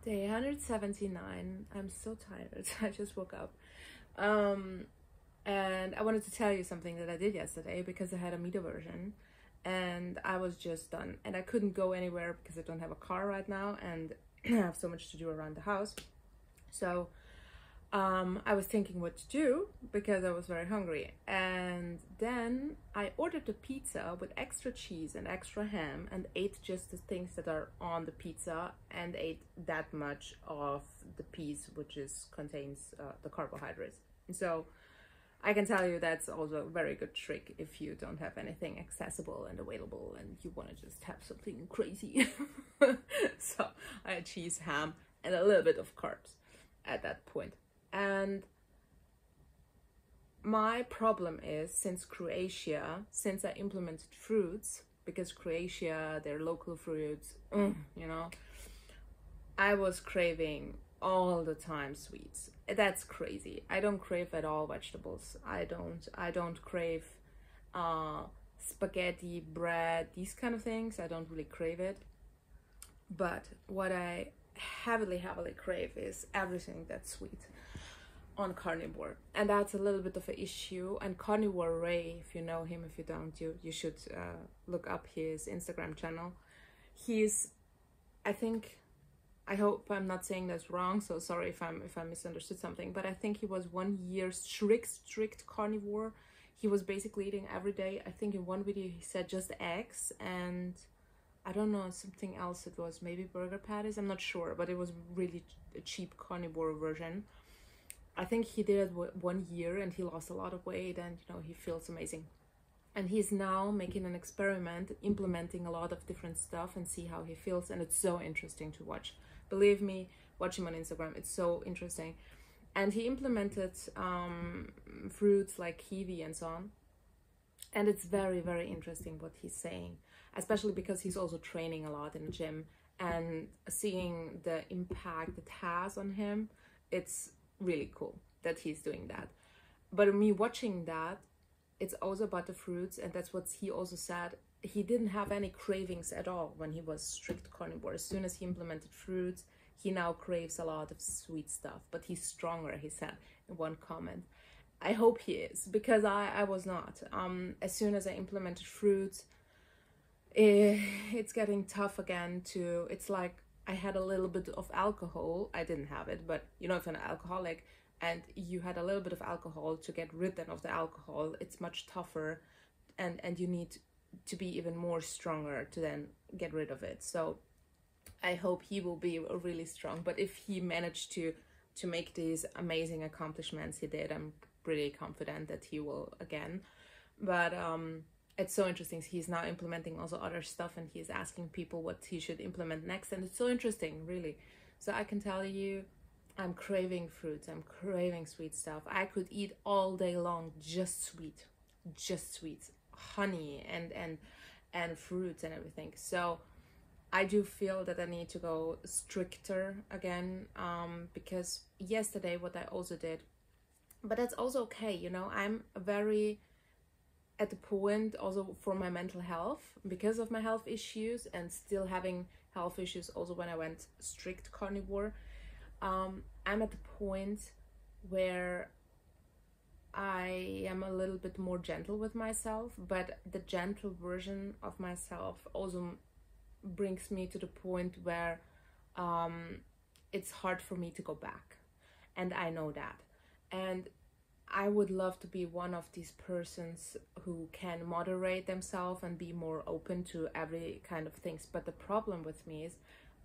Day 179. I'm so tired. I just woke up. And I wanted to tell you something that I did yesterday because I had a meat aversion and I was just done. And I couldn't go anywhere because I don't have a car right now and I have so much to do around the house. So I was thinking what to do because I was very hungry. And then I ordered a pizza with extra cheese and extra ham and ate just the things that are on the pizza and ate that much of the piece, which contains the carbohydrates. So I can tell you that's also a very good trick if you don't have anything accessible and available and you want to just have something crazy. So I had cheese, ham, and a little bit of carbs at that point. And my problem is, since I implemented fruits, because Croatia, their local fruits, I was craving all the time sweets. That's crazy. I don't crave at all vegetables. I don't crave spaghetti, bread, these kind of things. I don't really crave it. But what I heavily crave is everything that's sweet on Carnivore, and that's a little bit of an issue. And Carnivore Ray, if you know him, if you don't, you should look up his Instagram channel. I hope I'm not saying that's wrong, so sorry if I misunderstood something, but I think he was 1 year strict carnivore. He was basically eating every day. I think in one video he said just eggs and I don't know, something else. It was maybe burger patties, I'm not sure, but it was really a cheap carnivore version. I think he did it 1 year and he lost a lot of weight and he feels amazing. And he's now making an experiment, implementing a lot of different stuff and see how he feels, and it's so interesting to watch. Believe me, watch him on Instagram, it's so interesting. And he implemented fruits like kiwi and so on. And it's very, very interesting what he's saying, especially because he's also training a lot in the gym and seeing the impact it has on him. It's really cool that he's doing that. But me watching that, it's also about the fruits, and that's what he also said. He didn't have any cravings at all when he was strict carnivore. As soon as he implemented fruits, he now craves a lot of sweet stuff, but he's stronger, he said in one comment. I hope he is, because I was not. As soon as I implemented fruits, it's getting tough again it's like I had a little bit of alcohol. I didn't have it, but if you're an alcoholic and you had a little bit of alcohol, to get rid of the alcohol, it's much tougher and you need to be even more stronger to then get rid of it. So I hope he will be really strong. But if he managed to make these amazing accomplishments he did, I'm pretty confident that he will again. But it's so interesting. He's now implementing also other stuff and he's asking people what he should implement next, and it's so interesting, really. So I can tell you, I'm craving fruits, I'm craving sweet stuff. I could eat all day long just sweets, honey and fruits and everything. So I do feel that I need to go stricter again, because yesterday what I also did, but that's also okay, I'm very at the point also for my mental health, because of my health issues and still having health issues also when I went strict carnivore. I'm at the point where I am a little bit more gentle with myself, but the gentle version of myself also brings me to the point where it's hard for me to go back, and I know that. And I would love to be one of these persons who can moderate themselves and be more open to every kind of things. But the problem with me is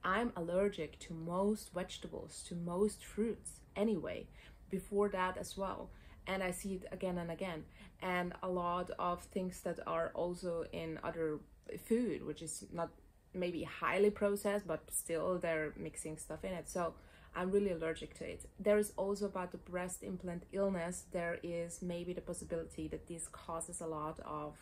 I'm allergic to most vegetables, to most fruits anyway, before that as well. And I see it again and again. And a lot of things that are also in other food, which is not maybe highly processed, but still they're mixing stuff in it. So I'm really allergic to it. There is also about the breast implant illness, there is maybe the possibility that this causes a lot of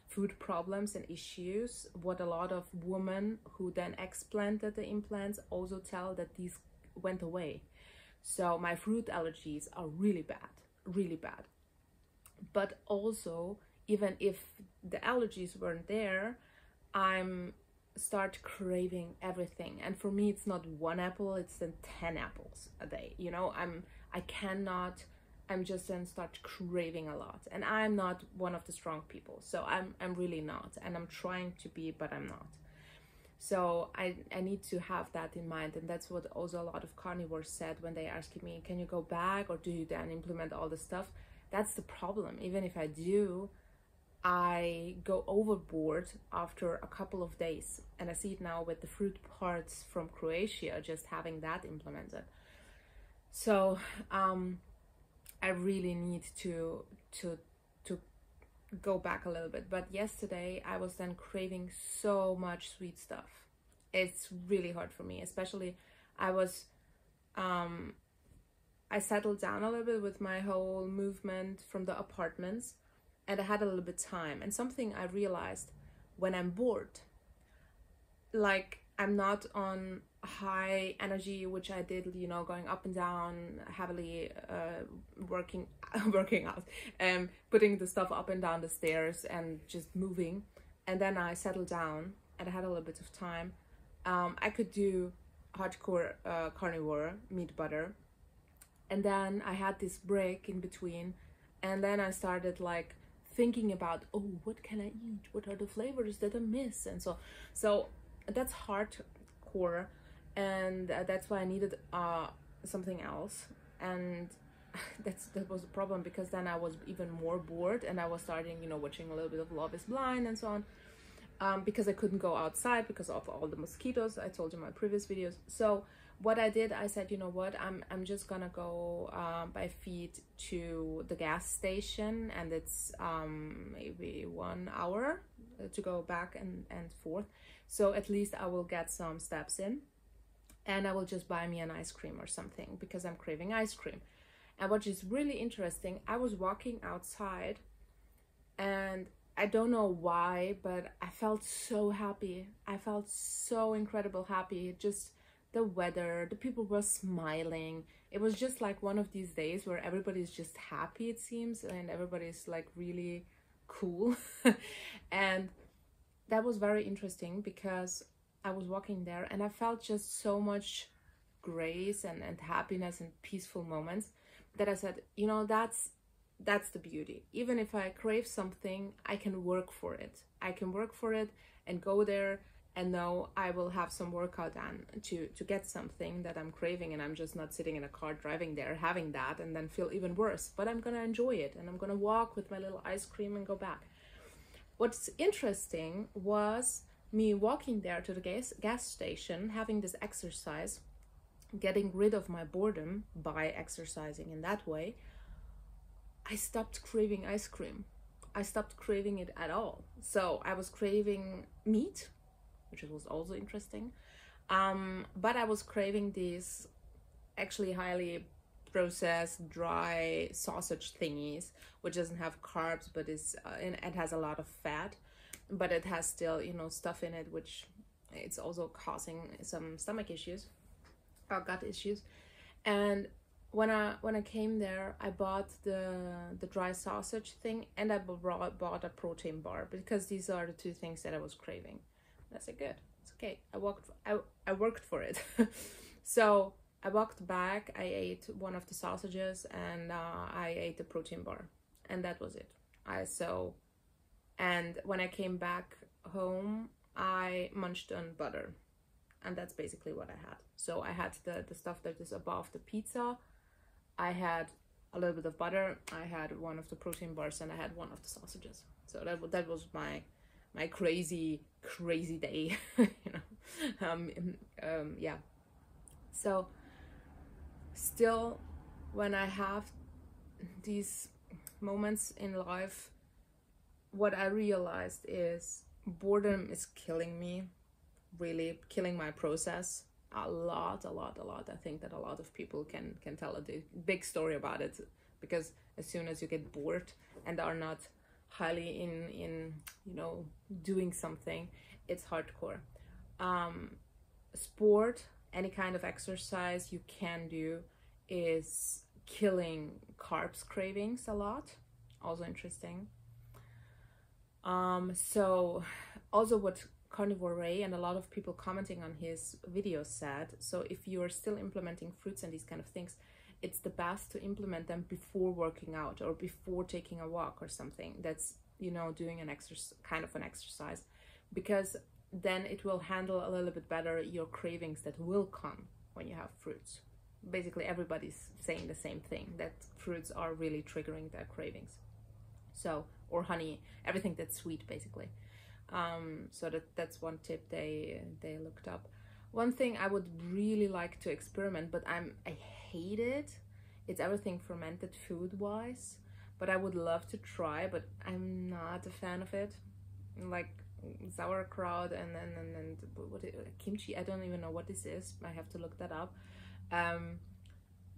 food problems and issues. What a lot of women who then explanted the implants also tell that these went away. So my fruit allergies are really bad. But also, even if the allergies weren't there, I'm start craving everything. And for me, it's not one apple, it's then 10 apples a day. You know, I cannot, I'm just then start craving a lot. And I'm not one of the strong people. So I'm really not. And I'm trying to be, but I'm not. So I need to have that in mind. And that's what also a lot of carnivores said when they asked me, can you go back or do you then implement all the stuff? That's the problem. Even if I do, I go overboard after a couple of days. And I see it now with the fruit parts from Croatia, just having that implemented. So I really need to go back a little bit. But yesterday I was then craving so much sweet stuff. It's really hard for me, especially I settled down a little bit with my whole movement from the apartments, and I had a little bit of time. And something I realized, when I'm bored, like I'm not on high energy, which I did, you know, going up and down heavily, working out, putting the stuff up and down the stairs and just moving. And then I settled down and I had a little bit of time. I could do hardcore carnivore, meat butter. And then I had this break in between. And then I started like thinking about, oh, what can I eat? What are the flavors that I miss? And so that's hardcore. And that's why I needed something else. And that was the problem, because then I was even more bored, and I was starting, you know, watching a little bit of Love is Blind and so on, because I couldn't go outside because of all the mosquitoes. I told you in my previous videos. So what I did, I said, you know what, I'm just gonna go by feet to the gas station, and it's maybe 1 hour to go back and forth. So at least I will get some steps in, and I will just buy me an ice cream or something, because I'm craving ice cream. And what is really interesting, I was walking outside, and I don't know why, but I felt so happy. I felt so incredible happy. Just the weather, the people were smiling. It was just like one of these days where everybody's just happy, it seems, and everybody's like really cool. And that was very interesting, because I was walking there and I felt just so much grace and happiness and peaceful moments, that I said, you know, that's the beauty. Even if I crave something, I can work for it. I can work for it and go there and know I will have some workout done to get something that I'm craving, and I'm just not sitting in a car driving there having that and then feel even worse. But I'm gonna enjoy it, and I'm gonna walk with my little ice cream and go back. What's interesting was me walking there to the gas station, having this exercise, getting rid of my boredom by exercising in that way. I stopped craving ice cream. I stopped craving it at all. So I was craving meat, which was also interesting. But I was craving these actually highly processed, dry sausage thingies, which doesn't have carbs, but it has a lot of fat, but it has still, you know, stuff in it, which it's also causing some stomach issues or gut issues. And when I came there, I bought the dry sausage thing, and I bought a protein bar, because these are the two things that I was craving. And I said, good, it's okay. I worked for it. So I walked back, I ate one of the sausages, and I ate the protein bar, and that was it. And when I came back home, I munched on butter, and that's basically what I had. So I had the stuff that is above the pizza, I had a little bit of butter, I had one of the protein bars, and I had one of the sausages. So that was my crazy day, you know. Yeah. So still, when I have these moments in life, what I realized is boredom is killing me, really killing my process a lot. I think that a lot of people can tell a big story about it, because as soon as you get bored and are not highly in you know, doing something, it's hardcore. Sport, any kind of exercise you can do, is killing carbs cravings a lot. Also interesting. So also what Carnivore Ray and a lot of people commenting on his videos said. So if you're still implementing fruits and these kind of things, it's the best to implement them before working out or before taking a walk or something that's, you know, doing an exercise, kind of an exercise, because then it will handle a little bit better your cravings that will come when you have fruits. Basically everybody's saying the same thing, that fruits are really triggering their cravings. So, or honey, everything that's sweet basically. So that's one tip they looked up. One thing I would really like to experiment, but I hate it. It's everything fermented food wise, but I would love to try, but I'm not a fan of it. Like sauerkraut and what kimchi. I don't even know what this is. I have to look that up.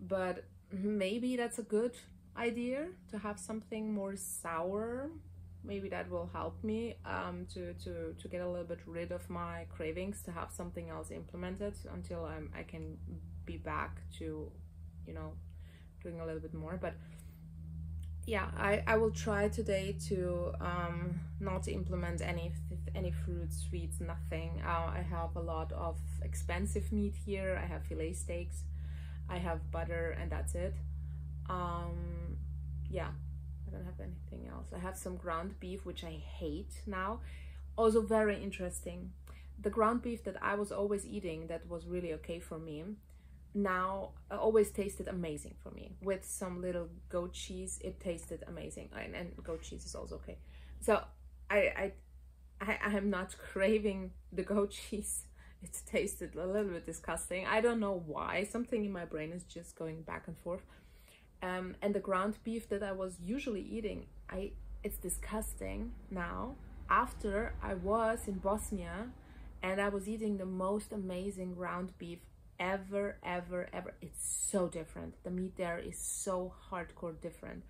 But maybe that's a good idea to have something more sour. Maybe that will help me to get a little bit rid of my cravings, to have something else implemented until I can be back to, you know, doing a little bit more. But yeah, I will try today to not implement any fruits, sweets, nothing. I have a lot of expensive meat here. I have filet steaks, I have butter, and that's it. Yeah, I don't have anything else. I have some ground beef, which I hate now. Also very interesting. The ground beef that I was always eating that was really okay for me, now always tasted amazing for me. With some little goat cheese, it tasted amazing. And goat cheese is also okay. So I am not craving the goat cheese. It tasted a little bit disgusting. I don't know why. Something in my brain is just going back and forth. And the ground beef that I was usually eating, it's disgusting now. After I was in Bosnia and I was eating the most amazing ground beef ever. It's so different. The meat there is so hardcore different.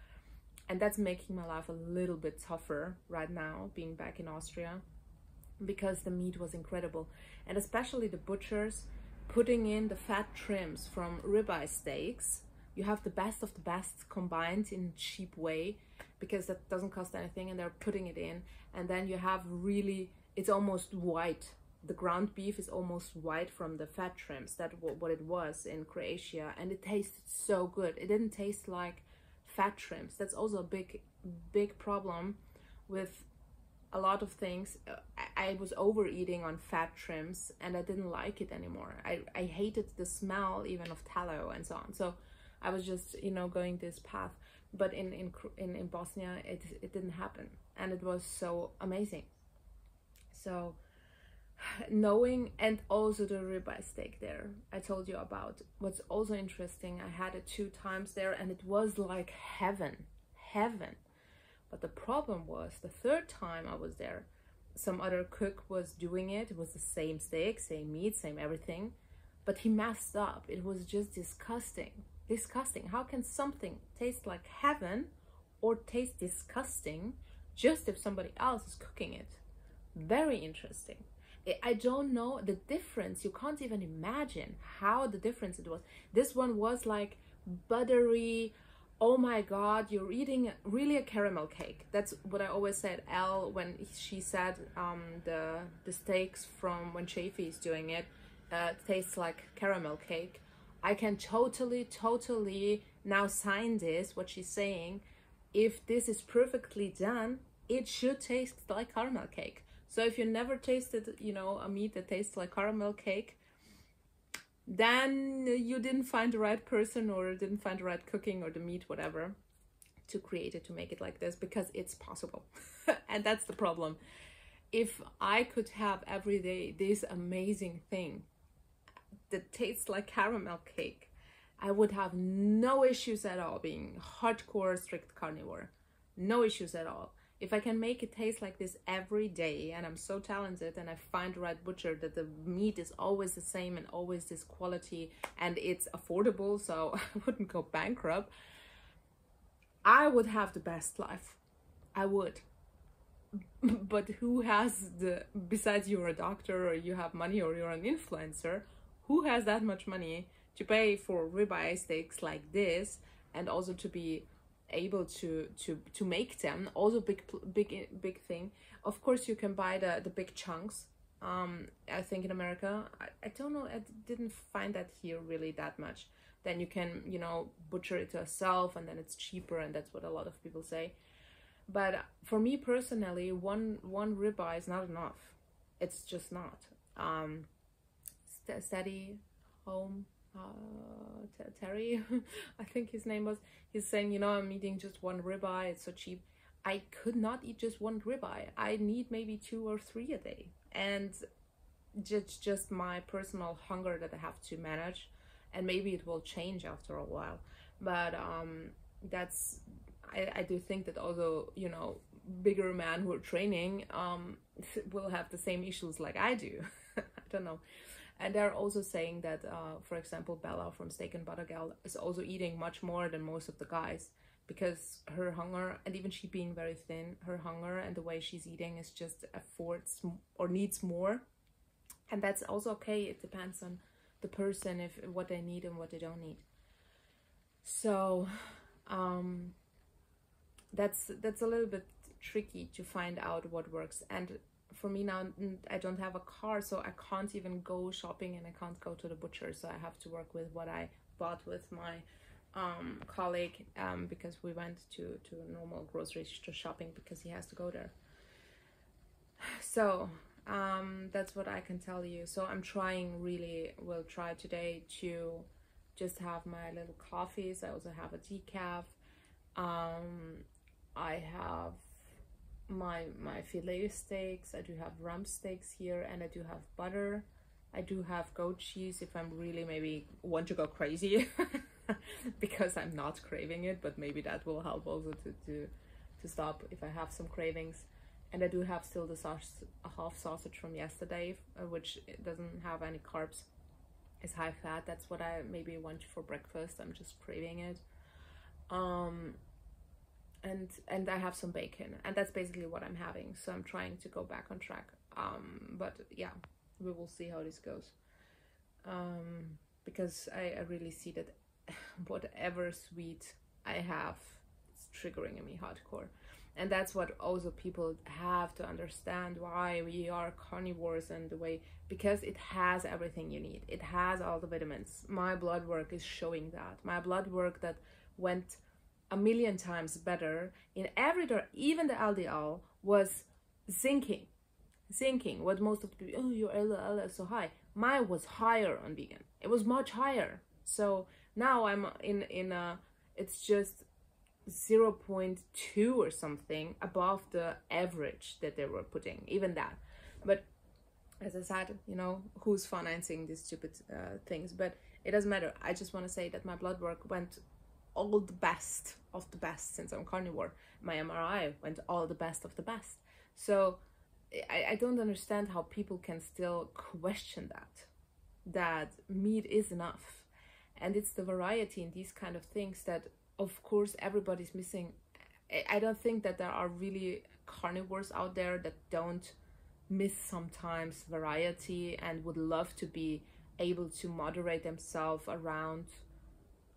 And that's making my life a little bit tougher right now, being back in Austria, because the meat was incredible. And especially the butchers putting in the fat trims from ribeye steaks. You have the best of the best combined in a cheap way, because that doesn't cost anything, and they're putting it in. And then you have really, it's almost white. The ground beef is almost white from the fat trims. That's what it was in Croatia, and it tasted so good. It didn't taste like fat trims. That's also a big problem with a lot of things. I was overeating on fat trims and I didn't like it anymore. I hated the smell even of tallow and so on. So I was just, you know, going this path. But in Bosnia, it didn't happen, and it was so amazing. So knowing, and also the ribeye steak there I told you about. What's also interesting, I had it 2 times there, and it was like heaven. But the problem was, the 3rd time I was there, some other cook was doing it. It was the same steak, same meat, same everything, but he messed up. It was just disgusting. How can something taste like heaven or taste disgusting just if somebody else is cooking it? Very interesting. I don't know the difference. You can't even imagine how the difference it was. This one was like buttery. Oh my God, you're eating really a caramel cake. That's what I always said. Elle, when she said the steaks from when Chafee is doing it, tastes like caramel cake. I can totally now sign this, what she's saying. If this is perfectly done, it should taste like caramel cake. So if you never tasted, you know, a meat that tastes like caramel cake, then you didn't find the right person, or didn't find the right cooking, or the meat, whatever, to create it, to make it like this, because it's possible. And that's the problem. If I could have every day this amazing thing that tastes like caramel cake, I would have no issues at all being hardcore strict carnivore. No issues at all. If I can make it taste like this every day, and I'm so talented, and I find the right butcher, that the meat is always the same and always this quality, and it's affordable, so I wouldn't go bankrupt, I would have the best life. I would. But who has besides you're a doctor, or you have money, or you're an influencer, who has that much money to pay for ribeye steaks like this, and also to be able to make them? Also big thing. Of course you can buy the big chunks, I think in America, I don't know, I didn't find that here really that much. Then you can, you know, butcher it yourself and then it's cheaper, and that's what a lot of people say. But for me personally, one ribeye is not enough. It's just not. Steady home, Terry, I think his name was. He's saying, you know, I'm eating just one ribeye. It's so cheap. I could not eat just one ribeye. I need maybe 2 or 3 a day, and just my personal hunger that I have to manage, and maybe it will change after a while. But that's I do think that also, you know, bigger men who are training will have the same issues like I do. I don't know. And they're also saying that, for example, Bella from Steak and Butter Gal is also eating much more than most of the guys, because her hunger, and even she being very thin, her hunger and the way she's eating is just affords or needs more. And that's also okay. It depends on the person, if what they need and what they don't need. So that's a little bit tricky to find out what works. And for me now, I don't have a car, so I can't even go shopping, and I can't go to the butcher, so I have to work with what I bought with my colleague, because we went to a normal grocery store shopping because he has to go there. So that's what I can tell you. So I'm trying, really will try today to just have my little coffees. I also have a decaf. I have my filet steaks. I do have rump steaks here, and I do have butter. I do have goat cheese if I'm really maybe want to go crazy because I'm not craving it, but maybe that will help also to stop if I have some cravings. And I do have still the half sausage from yesterday, which doesn't have any carbs. It's high fat. That's what I maybe want for breakfast. I'm just craving it. And I have some bacon, and that's basically what I'm having. So I'm trying to go back on track. But yeah, we will see how this goes. Because I really see that whatever sweet I have, it's triggering me hardcore. And that's what also people have to understand, why we are carnivores, and the way, because it has everything you need. It has all the vitamins. My blood work is showing that. My blood work that went a million times better in every door, even the LDL was sinking. What most of the people, oh, your LDL is so high. Mine was higher on vegan. It was much higher. So now I'm in a, it's just 0.2 or something above the average that they were putting, even that. But as I said, you know, who's financing these stupid things? But it doesn't matter. I just want to say that my blood work went all the best of the best since I'm carnivore. My MRI went all the best of the best. So I don't understand how people can still question that meat is enough. And it's the variety in these kind of things that, of course, everybody's missing. I don't think that there are really carnivores out there that don't miss sometimes variety and would love to be able to moderate themselves around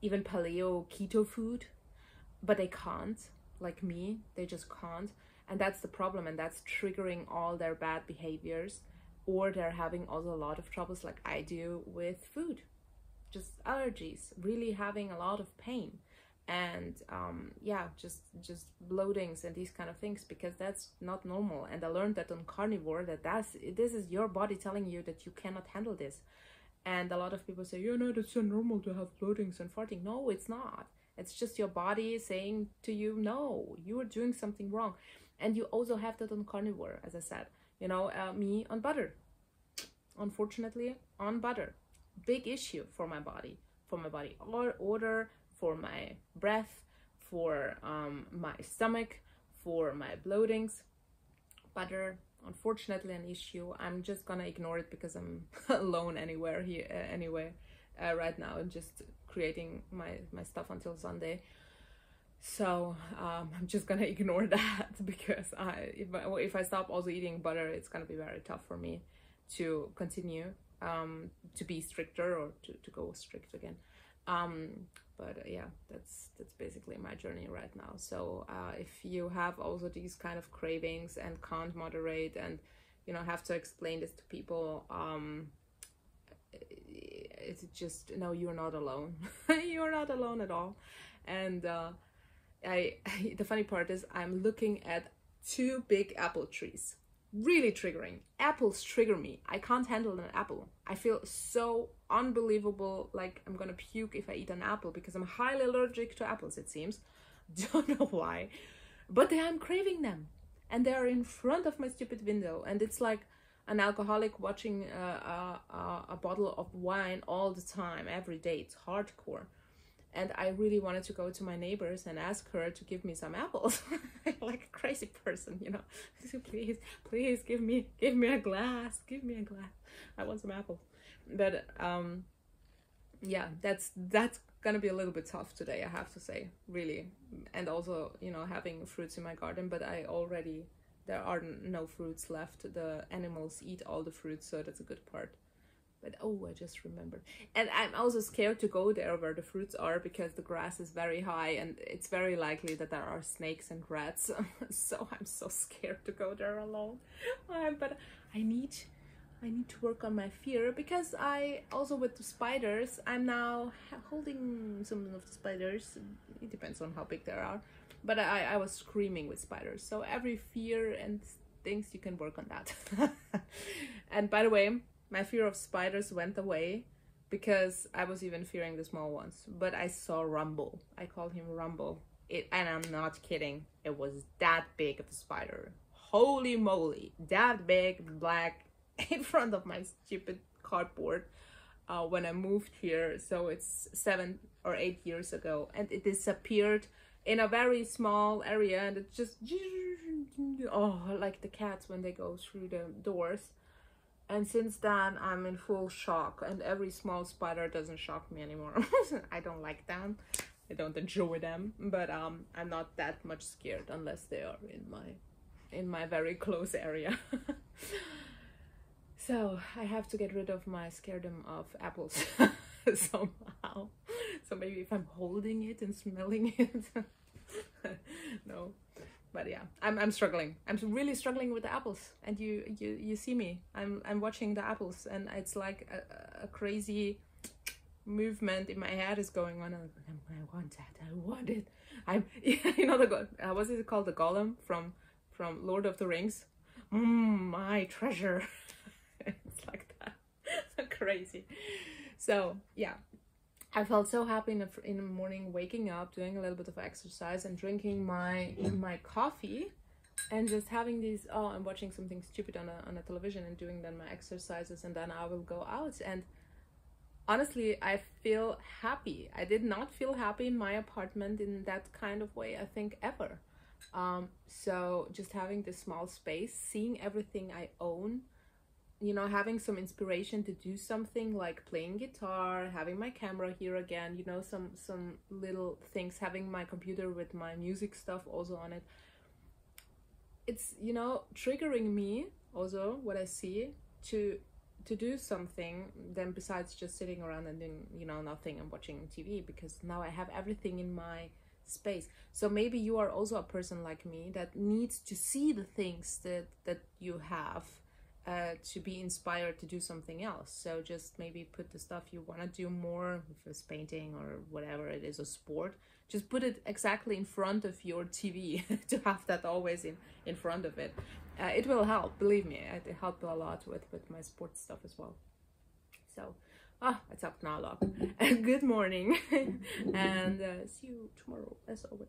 even paleo keto food, but they can't, like me. They just can't. And that's the problem, and that's triggering all their bad behaviors, or they're having also a lot of troubles like I do with food, just allergies, really having a lot of pain, and yeah, just bloatings and these kind of things, because that's not normal. And I learned that on Carnivore, that this is your body telling you that you cannot handle this. And a lot of people say, you know, it's so normal to have bloatings and farting. No, it's not. It's just your body saying to you, no, you are doing something wrong. And you also have that on Carnivore, as I said. You know, me on butter. Unfortunately, on butter. Big issue for my body. For my body odor, for my breath, for my stomach, for my bloatings. Butter, unfortunately, an issue. I'm just gonna ignore it because I'm alone anyway right now, and just creating my stuff until Sunday. So I'm just gonna ignore that, because if I stop also eating butter, it's gonna be very tough for me to continue to be stricter, or to go strict again. But yeah, that's basically my journey right now. So if you have also these kind of cravings and can't moderate, and have to explain this to people. It's just, no, you're not alone. You're not alone at all. And the funny part is I'm looking at 2 big apple trees. Really triggering. Apples trigger me. I can't handle an apple. I feel so unbelievable, like I'm gonna puke if I eat an apple, because I'm highly allergic to apples, it seems. Don't know why, but I'm craving them, and they are in front of my stupid window, and it's like an alcoholic watching a bottle of wine all the time, every day. It's hardcore. And I really wanted to go to my neighbors and ask her to give me some apples. Like a crazy person, please give me a glass, I want some apples. But yeah, that's gonna be a little bit tough today, I have to say, really. And also, having fruits in my garden, but there are no fruits left. The animals eat all the fruits, so that's a good part. But I just remembered. And I'm also scared to go there where the fruits are, because the grass is very high and it's very likely that there are snakes and rats. So I'm so scared to go there alone. But I need to work on my fear, because I also, with the spiders, I'm now holding some of the spiders. It depends on how big they are. But I was screaming with spiders. So every fear and things, you can work on that. And by the way, my fear of spiders went away, because I was even fearing the small ones. But I saw Rumble. I called him Rumble. And I'm not kidding. It was that big of a spider. Holy moly. That big, black, in front of my stupid cardboard when I moved here. So it's 7 or 8 years ago. And it disappeared in a very small area. And it just, like the cats when they go through the doors. And since then, I'm in full shock, and every small spider doesn't shock me anymore. I don't like them. I don't enjoy them, but I'm not that much scared unless they are in my very close area. So I have to get rid of my scaredom of apples somehow. So maybe if I'm holding it and smelling it. No. But yeah, I'm struggling. I'm really struggling with the apples, and you see me. I'm watching the apples, and it's like a crazy movement in my head is going on. I want that. I want it. What's it called? The golem from Lord of the Rings. My treasure. It's like that. Crazy. So yeah. I felt so happy in the morning, waking up, doing a little bit of exercise, and drinking my coffee, and just having these. I'm watching something stupid on a television and doing then my exercises, and then I will go out. And honestly, I feel happy. I did not feel happy in my apartment in that kind of way, I think, ever. So just having this small space, seeing everything I own. Having some inspiration to do something, like playing guitar, having my camera here again, some little things, having my computer with my music stuff also on it. It's, triggering me also, what I see, to do something then besides just sitting around and doing, nothing and watching TV, because now I have everything in my space. So maybe you are also a person like me that needs to see the things that you have, to be inspired to do something else. So just maybe put the stuff you want to do more, if it's painting or whatever it is, a sport, just put it exactly in front of your TV to have that always in front of it. It will help, believe me. It helped a lot with my sports stuff as well. So it's up now, log. Good morning. And see you tomorrow, as always.